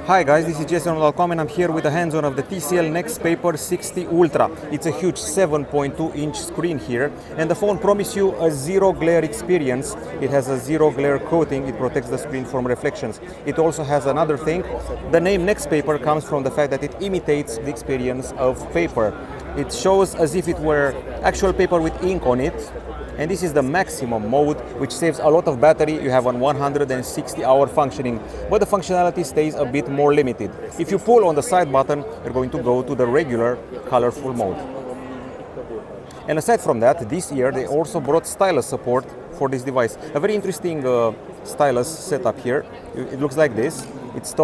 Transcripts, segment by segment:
Hi guys, this is Jason.com and I'm here with the hands-on of the TCL NXTPAPER 60 Ultra. It's a huge 7.2-inch screen here, and the phone promises you a zero glare experience. It has a zero glare coating. It protects the screen from reflections. It also has another thing. The name NXTPAPER comes from the fact that it imitates the experience of paper. It shows as if it were actual paper with ink on it. And this is the maximum mode, which saves a lot of battery. You have on 160-hour functioning, but the functionality stays a bit more limited. If you pull on the side button, you're going to go to the regular colorful mode. And aside from that, this year they also brought Stylus support for this device. A very interesting Stylus setup here. It looks like this. It's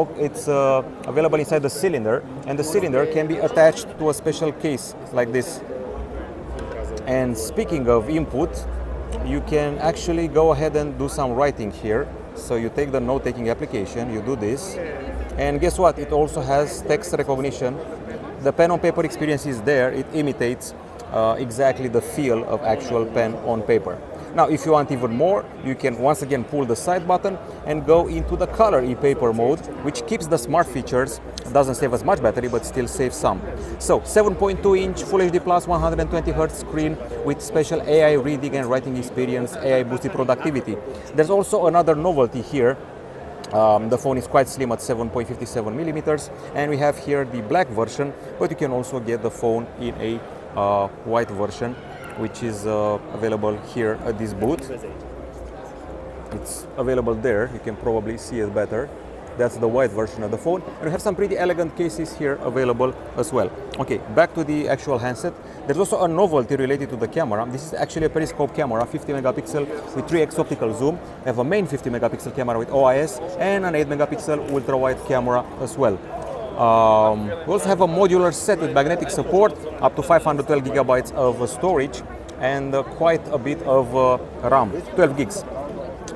available inside the cylinder, and the cylinder can be attached to a special case like this. And speaking of input, you can actually go ahead and do some writing here. So you take the note-taking application, you do this, and guess what? It also has text recognition. The pen on paper experience is there. It imitates exactly the feel of actual pen on paper. Now, if you want even more, you can once again pull the side button and go into the color e-paper mode, which keeps the smart features. It doesn't save as much battery, but still saves some. So, 7.2-inch Full HD Plus 120 Hz screen with special AI reading and writing experience, AI boosted productivity. There's also another novelty here. The phone is quite slim at 7.57 millimeters, and we have here the black version, but you can also get the phone in a white version, which is available here at this booth. It's available there. You can probably see it better. That's the white version of the phone. And we have some pretty elegant cases here available as well. Okay, back to the actual handset. There's also a novelty related to the camera. This is actually a periscope camera, 50 megapixel with 3x optical zoom. We have a main 50 megapixel camera with OIS and an 8 megapixel ultra wide camera as well. We also have a modular set with magnetic support, up to 512 gigabytes of storage, and quite a bit of RAM, 12 gigs.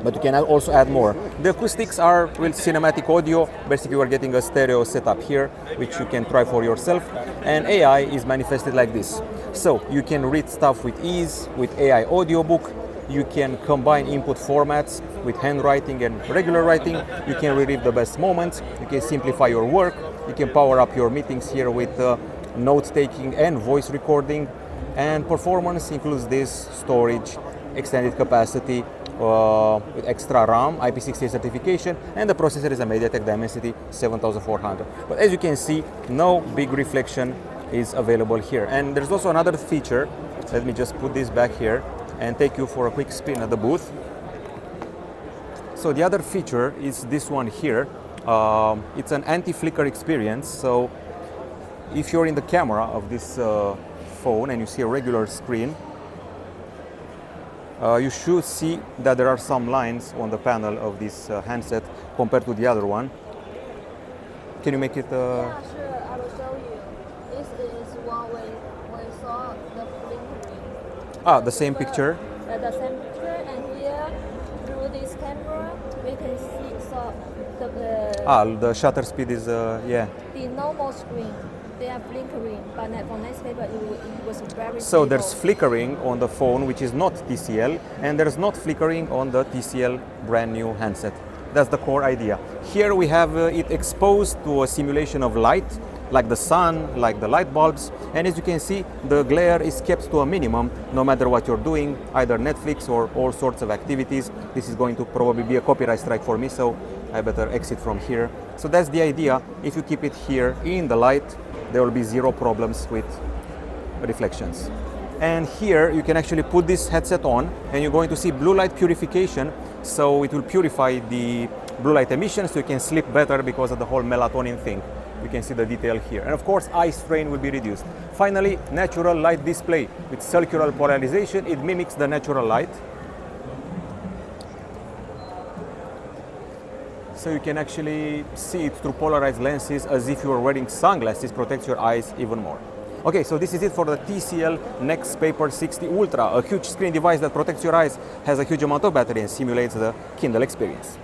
But you can also add more. The acoustics are with cinematic audio. Basically, we're getting a stereo setup here, which you can try for yourself. And AI is manifested like this. So you can read stuff with ease with AI audiobook. You can combine input formats with handwriting and regular writing. You can relive the best moments. You can simplify your work. You can power up your meetings here with note-taking and voice recording. And performance includes this storage, extended capacity with extra RAM, IP68 certification, and the processor is a MediaTek Dimensity 7400. But as you can see, no big reflection is available here. And there's also another feature. Let me just put this back here and take you for a quick spin at the booth. So the other feature is this one here. It's an anti-flicker experience. So if you're in the camera of this phone and you see a regular screen, you should see that there are some lines on the panel of this handset compared to the other one. Can you make it? Yeah, sure. I will show you. This is one we saw the flickering. The same picture? The same picture, and here, through this camera, we can see the shutter speed is, yeah. The normal screen, they are flickering, but for NXTPAPER it was very So stable. there's flickering on the phone, which is not TCL, and there's not flickering on the TCL brand new handset. That's the core idea. Here we have it exposed to a simulation of light, like the sun, like the light bulbs, and as you can see, the glare is kept to a minimum no matter what you're doing, either Netflix or all sorts of activities. This is going to probably be a copyright strike for me, so I better exit from here. So that's the idea. If you keep it here in the light, there will be zero problems with reflections. And here you can actually put this headset on and you're going to see blue light purification. So it will purify the blue light emissions so you can sleep better because of the whole melatonin thing. You can see the detail here. And of course, eye strain will be reduced. Finally, natural light display. With circular polarization, it mimics the natural light. So you can actually see it through polarized lenses as if you were wearing sunglasses, protects your eyes even more. Okay, so this is it for the TCL NXTPAPER 60 Ultra, a huge screen device that protects your eyes, has a huge amount of battery and simulates the Kindle experience.